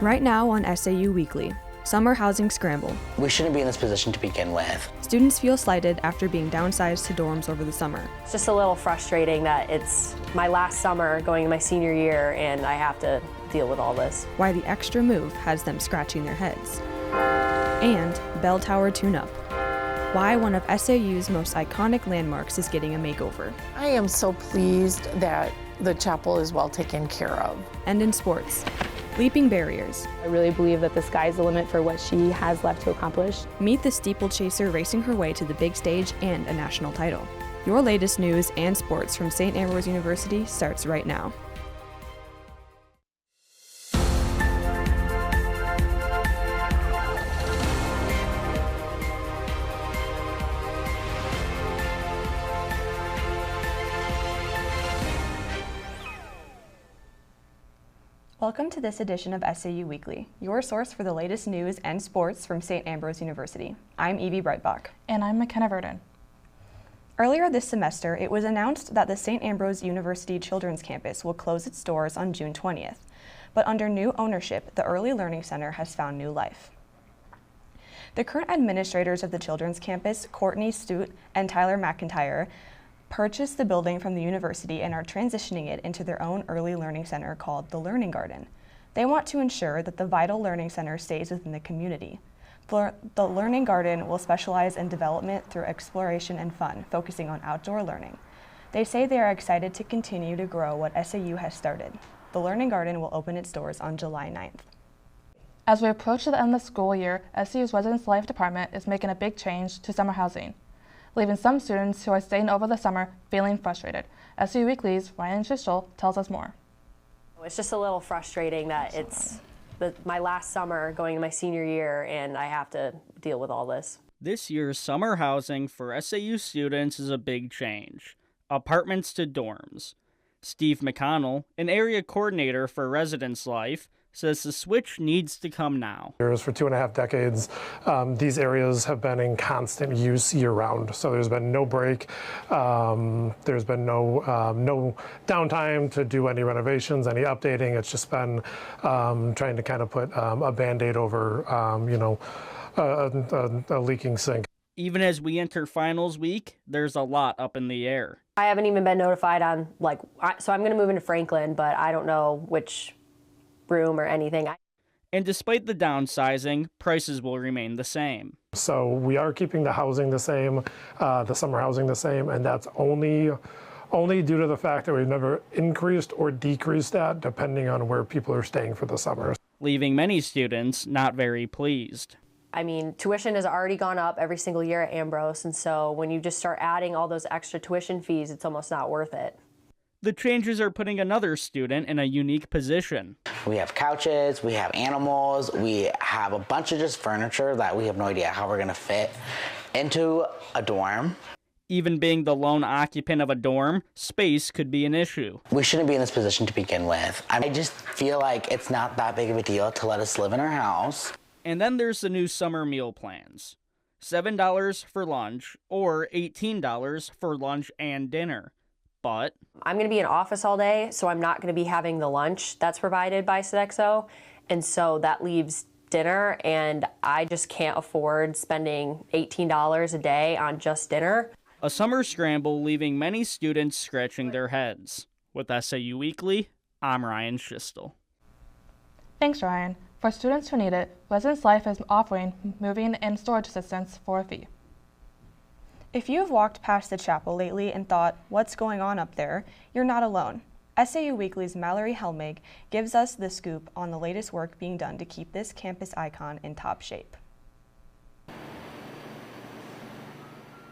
Right now on SAU Weekly, Summer Housing Scramble. We shouldn't be in this position to begin with. Students feel slighted after being downsized to dorms over the summer. It's just a little frustrating that it's my last summer going to my senior year and I have to deal with all this. Why the extra move has them scratching their heads. And Bell Tower tune-up. Why one of SAU's most iconic landmarks is getting a makeover. I am so pleased that the chapel is well taken care of. And in sports, leaping barriers. I really believe that the sky's the limit for what she has left to accomplish. Meet the steeplechaser racing her way to the big stage and a national title. Your latest news and sports from St. Ambrose University starts right now. Welcome to this edition of SAU Weekly, your source for the latest news and sports from St. Ambrose University. I'm Evie Breitbach. And I'm McKenna Verdon. Earlier this semester, it was announced that the St. Ambrose University Children's Campus will close its doors on June 20th. But under new ownership, the Early Learning Center has found new life. The current administrators of the Children's Campus, Courtney Stute and Tyler McIntyre, purchased the building from the university and are transitioning it into their own early learning center called the Learning Garden. They want to ensure that the vital learning center stays within the community. The Learning Garden will specialize in development through exploration and fun, focusing on outdoor learning. They say they are excited to continue to grow what SAU has started. The Learning Garden will open its doors on July 9th. As we approach the end of the school year, SAU's Residence Life Department is making a big change to summer housing, leaving some students who are staying over the summer feeling frustrated. SAU Weekly's Ryan Schistel tells us more. It's just a little frustrating that it's my last summer going to my senior year and I have to deal with all this. This year's summer housing for SAU students is a big change. Apartments to dorms. Steve McConnell, an area coordinator for Residence Life, says the switch needs to come now. For 2.5 decades, these areas have been in constant use year-round. So there's been no break. There's been no downtime to do any renovations, any updating. It's just been trying to kind of put a Band-Aid over, a leaking sink. Even as we enter finals week, there's a lot up in the air. I haven't even been notified on, so I'm going to move into Franklin, but I don't know which room or anything. And despite the downsizing, prices will remain the same. So we are keeping the housing the same, the summer housing the same, and that's only due to the fact that we've never increased or decreased that depending on where people are staying for the summer. Leaving many students not very pleased. I mean, tuition has already gone up every single year at Ambrose, and so when you just start adding all those extra tuition fees, it's almost not worth it. The changes are putting another student in a unique position. We have couches, we have animals, we have a bunch of just furniture that we have no idea how we're going to fit into a dorm. Even being the lone occupant of a dorm, space could be an issue. We shouldn't be in this position to begin with. I just feel like it's not that big of a deal to let us live in our house. And then there's the new summer meal plans. $7 for lunch or $18 for lunch and dinner. But I'm going to be in office all day, so I'm not going to be having the lunch that's provided by Sodexo, and so that leaves dinner, and I just can't afford spending $18 a day on just dinner. A summer scramble leaving many students scratching their heads. With SAU Weekly, I'm Ryan Schistel. Thanks, Ryan. For students who need it, Residence Life is offering moving and storage assistance for a fee. If you have walked past the chapel lately and thought, what's going on up there, you're not alone. SAU Weekly's Mallory Helmig gives us the scoop on the latest work being done to keep this campus icon in top shape.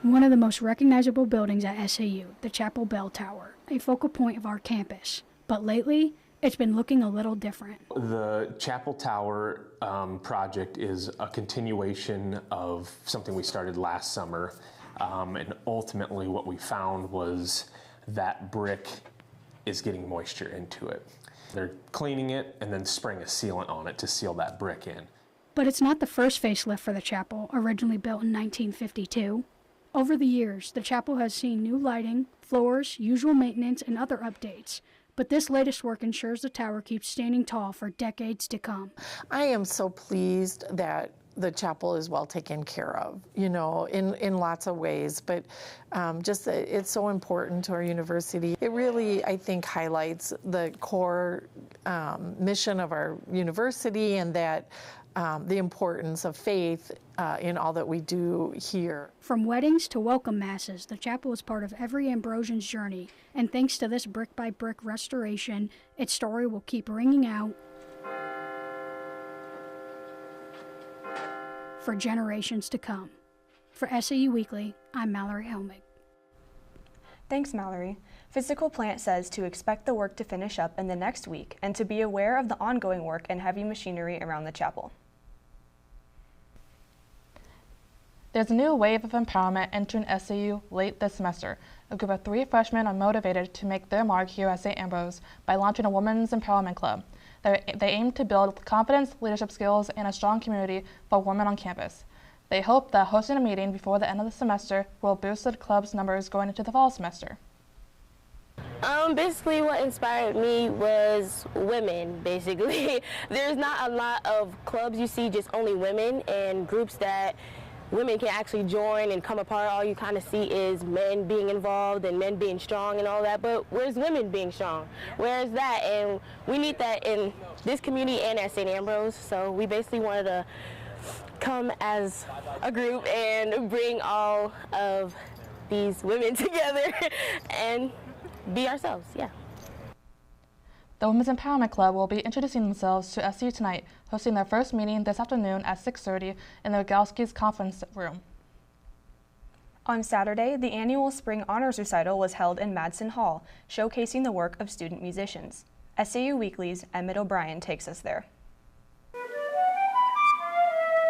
One of the most recognizable buildings at SAU, the Chapel Bell Tower, a focal point of our campus. But lately, it's been looking a little different. The Chapel Tower project is a continuation of something we started last summer. And ultimately what we found was that brick is getting moisture into it. They're cleaning it and then spraying a sealant on it to seal that brick in. But it's not the first facelift for the chapel, originally built in 1952. Over the years, the chapel has seen new lighting, floors, usual maintenance, and other updates. But this latest work ensures the tower keeps standing tall for decades to come. I am so pleased that the chapel is well taken care of, you know, in lots of ways, but just it's so important to our university. It really, I think, highlights the core mission of our university, and that the importance of faith in all that we do here. From weddings to welcome masses, the chapel is part of every Ambrosian's journey, and thanks to this brick-by-brick restoration, its story will keep ringing out for generations to come. For SAU Weekly, I'm Mallory Helmig. Thanks, Mallory. Physical Plant says to expect the work to finish up in the next week and to be aware of the ongoing work and heavy machinery around the chapel. There's a new wave of empowerment entering SAU late this semester. A group of 3 freshmen are motivated to make their mark here at St. Ambrose by launching a Women's Empowerment Club. They aim to build confidence, leadership skills, and a strong community for women on campus. They hope that hosting a meeting before the end of the semester will boost the club's numbers going into the fall semester. Basically what inspired me was women, basically. There's not a lot of clubs you see just only women, and groups that women can actually join and come apart. All you kind of see is men being involved and men being strong and all that, but where's women being strong? Where's that? And we need that in this community and at St. Ambrose, so we basically wanted to come as a group and bring all of these women together and be ourselves, yeah. The Women's Empowerment Club will be introducing themselves to SU tonight, hosting their first meeting this afternoon at 6:30 in the Rogalski's conference room. On Saturday, the annual Spring Honors Recital was held in Madsen Hall, showcasing the work of student musicians. SAU Weekly's Emmett O'Brien takes us there.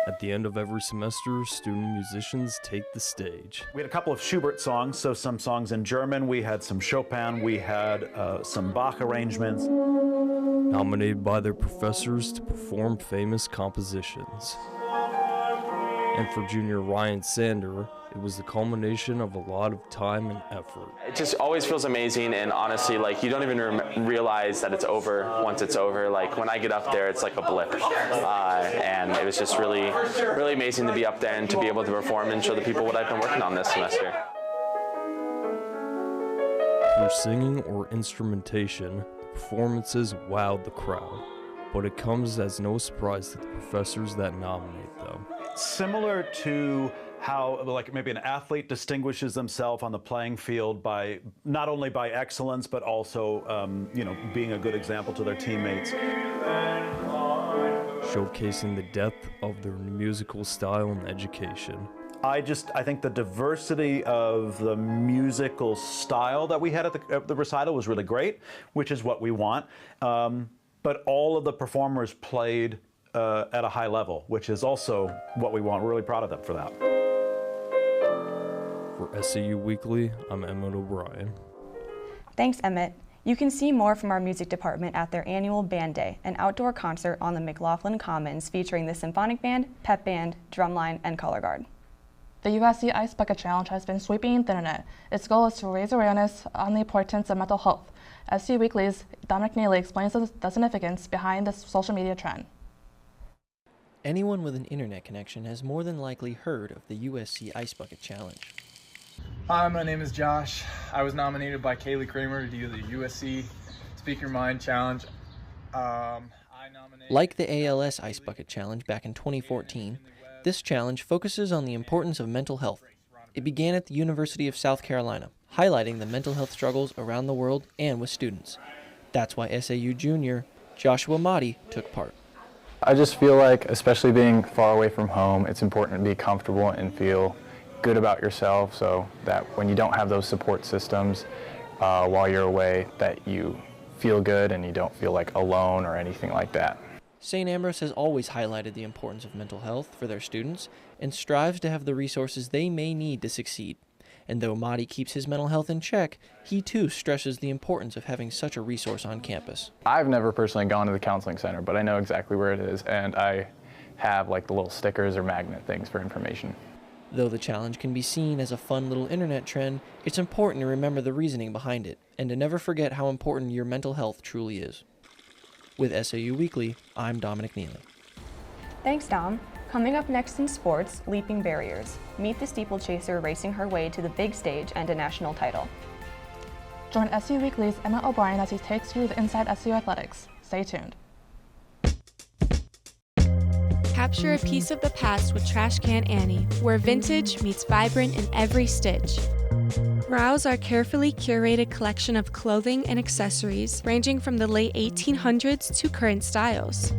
At the end of every semester, student musicians take the stage. We had a couple of Schubert songs, so some songs in German. We had some Chopin. We had some Bach arrangements. Nominated by their professors to perform famous compositions. And for junior Ryan Sander, it was the culmination of a lot of time and effort. It just always feels amazing, and honestly, like, you don't even realize that it's over once it's over. Like, when I get up there, it's like a blip. And it was just really, really amazing to be up there and to be able to perform and show the people what I've been working on this semester. Through singing or instrumentation, the performances wowed the crowd. But it comes as no surprise to the professors that nominate them. Similar to how, like, maybe an athlete distinguishes themselves on the playing field by not only by excellence, but also, being a good example to their teammates. Showcasing the depth of their musical style and education. I think the diversity of the musical style that we had at the recital was really great, which is what we want. But all of the performers played at a high level, which is also what we want. We're really proud of them for that. For SAU Weekly, I'm Emmett O'Brien. Thanks, Emmett. You can see more from our music department at their annual Band Day, an outdoor concert on the McLaughlin Commons featuring the Symphonic Band, Pep Band, Drumline, and Color Guard. The USC Ice Bucket Challenge has been sweeping the internet. Its goal is to raise awareness on the importance of mental health. SAU Weekly's Dominic Neely explains the significance behind this social media trend. Anyone with an internet connection has more than likely heard of the USC Ice Bucket Challenge. Hi, my name is Josh. I was nominated by Kaylee Kramer to do the USC Speak Your Mind Challenge. Like the ALS Ice Bucket Challenge back in 2014, this challenge focuses on the importance of mental health. It began at the University of South Carolina, highlighting the mental health struggles around the world and with students. That's why SAU junior Joshua Motti took part. I just feel like, especially being far away from home, it's important to be comfortable and feel good about yourself, so that when you don't have those support systems while you're away, that you feel good and you don't feel like alone or anything like that. St. Ambrose has always highlighted the importance of mental health for their students and strives to have the resources they may need to succeed. And though Motti keeps his mental health in check, he too stresses the importance of having such a resource on campus. I've never personally gone to the counseling center, but I know exactly where it is, and I have like the little stickers or magnet things for information. Though the challenge can be seen as a fun little internet trend, it's important to remember the reasoning behind it, and to never forget how important your mental health truly is. With SAU Weekly, I'm Dominic Neely. Thanks, Dom. Coming up next in sports, leaping barriers. Meet the steeplechaser racing her way to the big stage and a national title. Join SAU Weekly's Emma O'Brien as he takes you inside SAU athletics. Stay tuned. Capture a piece of the past with Trash Can Annie, where vintage meets vibrant in every stitch. Browse our carefully curated collection of clothing and accessories ranging from the late 1800s to current styles.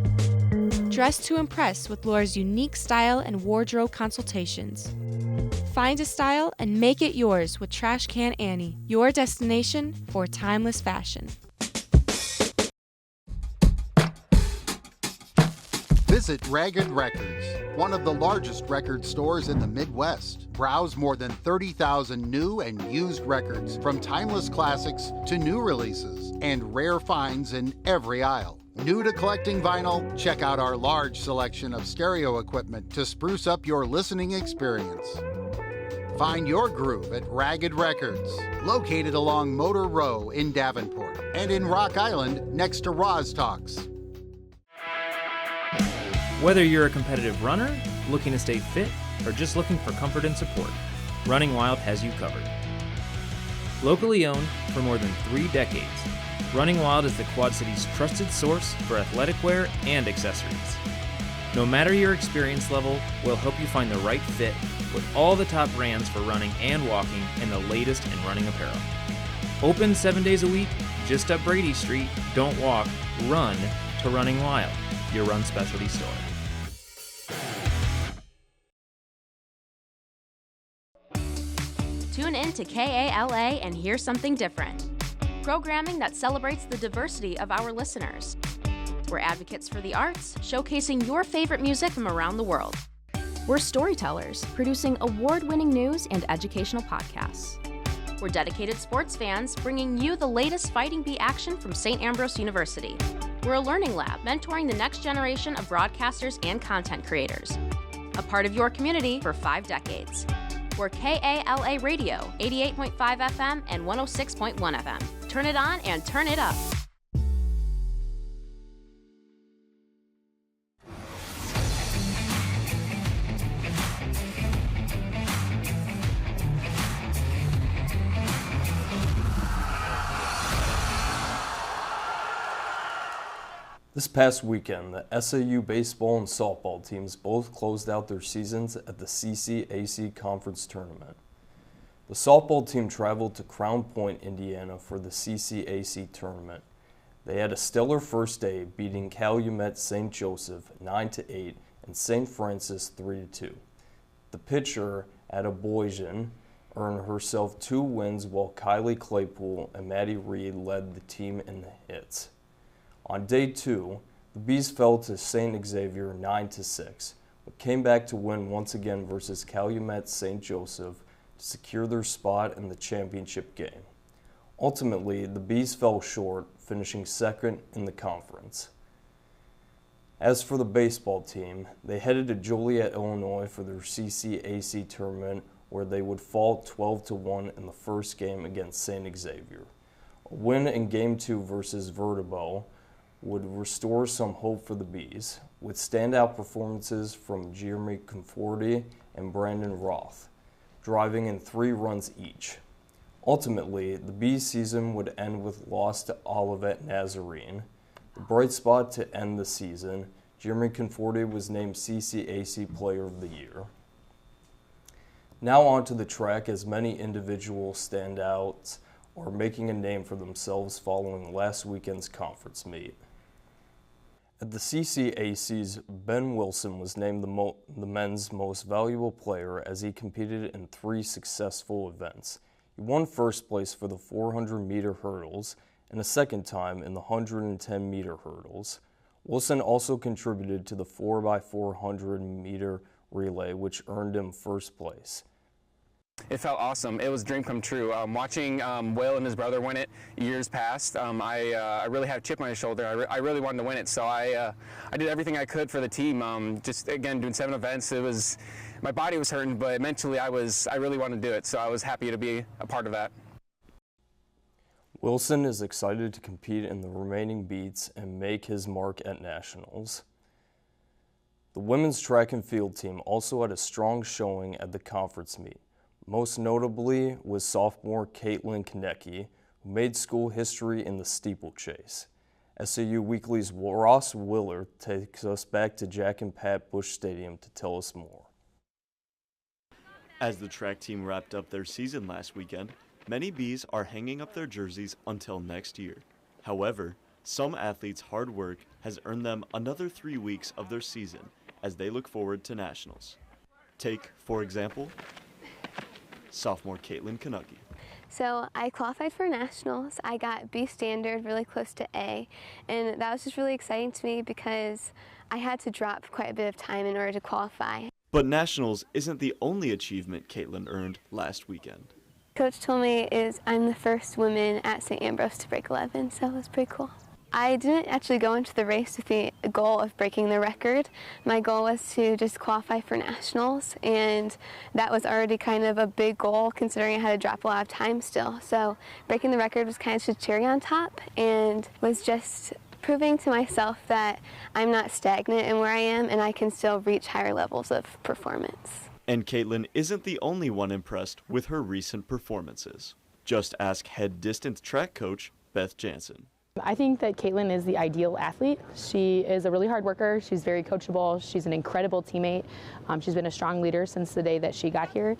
Dress to impress with Laura's unique style and wardrobe consultations. Find a style and make it yours with Trash Can Annie, your destination for timeless fashion. Visit Ragged Records, one of the largest record stores in the Midwest. Browse more than 30,000 new and used records, from timeless classics to new releases, and rare finds in every aisle. New to collecting vinyl? Check out our large selection of stereo equipment to spruce up your listening experience. Find your groove at Ragged Records, located along Motor Row in Davenport and in Rock Island next to Roz Talks. Whether you're a competitive runner, looking to stay fit, or just looking for comfort and support, Running Wild has you covered. Locally owned for more than 3 decades, Running Wild is the Quad City's trusted source for athletic wear and accessories. No matter your experience level, we'll help you find the right fit with all the top brands for running and walking and the latest in running apparel. Open 7 days a week, just up Brady Street. Don't walk, run to Running Wild, your run specialty store. Tune in to KALA and hear something different. Programming that celebrates the diversity of our listeners. We're advocates for the arts, showcasing your favorite music from around the world. We're storytellers, producing award-winning news and educational podcasts. We're dedicated sports fans, bringing you the latest Fighting Bee action from St. Ambrose University. We're a learning lab, mentoring the next generation of broadcasters and content creators. A part of your community for 5 decades. We're KALA Radio, 88.5 FM and 106.1 FM. Turn it on and turn it up. This past weekend, the SAU baseball and softball teams both closed out their seasons at the CCAC Conference Tournament. The softball team traveled to Crown Point, Indiana for the CCAC tournament. They had a stellar first day, beating Calumet St. Joseph 9-8 and St. Francis 3-2. The pitcher, Ada Boyjan, earned herself 2 wins, while Kylie Claypool and Maddie Reed led the team in the hits. On day 2, the Bees fell to St. Xavier 9-6, but came back to win once again versus Calumet St. Joseph to secure their spot in the championship game. Ultimately, the Bees fell short, finishing second in the conference. As for the baseball team, they headed to Joliet, Illinois for their CCAC tournament, where they would fall 12-1 in the first game against St. Xavier. A win in Game 2 versus Vertebo would restore some hope for the Bees, with standout performances from Jeremy Conforti and Brandon Roth, driving in 3 runs each. Ultimately, the Bees' season would end with loss to Olivet Nazarene. The bright spot to end the season, Jeremy Conforti was named CCAC Player of the Year. Now on to the track, as many individual standouts are making a name for themselves following last weekend's conference meet. At the CCAC's, Ben Wilson was named the men's most valuable player as he competed in 3 successful events. He won first place for the 400-meter hurdles and a second time in the 110-meter hurdles. Wilson also contributed to the 4x400-meter relay, which earned him first place. It felt awesome. It was a dream come true. Watching Will and his brother win it years past, I really had a chip on my shoulder. I really wanted to win it, so I did everything I could for the team. Just again doing 7 events. My body was hurting, but mentally I really wanted to do it, so I was happy to be a part of that. Wilson is excited to compete in the remaining beats and make his mark at nationals. The women's track and field team also had a strong showing at the conference meet. Most notably was sophomore Caitlin Konecki, who made school history in the steeplechase. SAU Weekly's Ross Willard takes us back to Jack and Pat Bush Stadium to tell us more. As the track team wrapped up their season last weekend, many Bees are hanging up their jerseys until next year. However, some athletes' hard work has earned them another 3 weeks of their season as they look forward to nationals. Take, for example, sophomore Caitlin Konecki. So I qualified for nationals. I got B standard, really close to A, and that was just really exciting to me because I had to drop quite a bit of time in order to qualify. But nationals isn't the only achievement Caitlin earned last weekend. Coach told me I'm the first woman at St. Ambrose to break 11, so it was pretty cool. I didn't actually go into the race with the goal of breaking the record. My goal was to just qualify for nationals, and that was already kind of a big goal considering I had to drop a lot of time still. So breaking the record was kind of just a cherry on top and was just proving to myself that I'm not stagnant in where I am and I can still reach higher levels of performance. And Caitlin isn't the only one impressed with her recent performances. Just ask head distance track coach Beth Jansen. I think that Caitlin is the ideal athlete. She is a really hard worker. She's very coachable. She's an incredible teammate. She's been a strong leader since the day that she got here.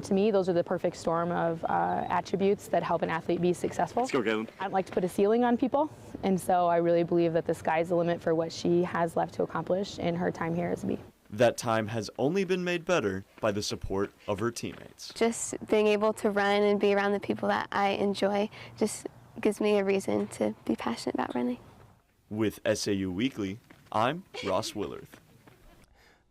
To me, those are the perfect storm of attributes that help an athlete be successful. Let's go, Caitlin. I don't like to put a ceiling on people, and so I really believe that the sky's the limit for what she has left to accomplish in her time here as a Bee. That time has only been made better by the support of her teammates. Just being able to run and be around the people that I enjoy just gives me a reason to be passionate about running. With SAU Weekly, I'm Ross Willard.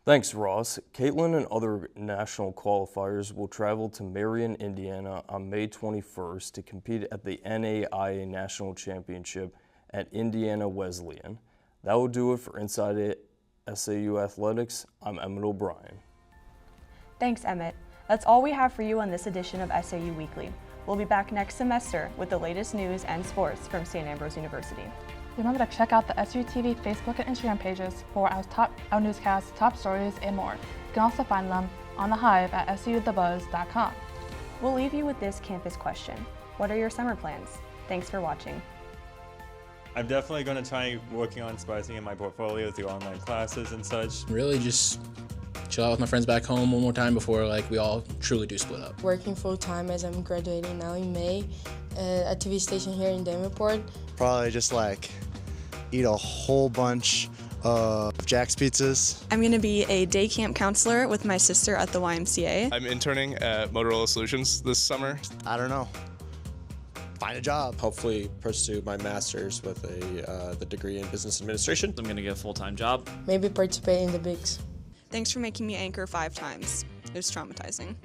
Thanks, Ross. Caitlin and other national qualifiers will travel to Marion, Indiana on May 21st to compete at the NAIA National Championship at Indiana Wesleyan. That will do it for Inside SAU Athletics. I'm Emmett O'Brien. Thanks, Emmett. That's all we have for you on this edition of SAU Weekly. We'll be back next semester with the latest news and sports from St. Ambrose University. Remember to check out the SU TV Facebook and Instagram pages for our newscasts, top stories, and more. You can also find them on the Hive at suthebuzz.com. We'll leave you with this campus question. What are your summer plans? Thanks for watching. I'm definitely going to try working on spicing in my portfolio through online classes and such. Really just chill out with my friends back home one more time before we all truly do split up. Working full time as I'm graduating now in May at a TV station here in Davenport. Probably just eat a whole bunch of Jack's Pizzas. I'm going to be a day camp counselor with my sister at the YMCA. I'm interning at Motorola Solutions this summer. I don't know. Find a job. Hopefully pursue my master's with the degree in business administration. I'm going to get a full-time job. Maybe participate in the bigs. Thanks for making me anchor 5 times. It was traumatizing.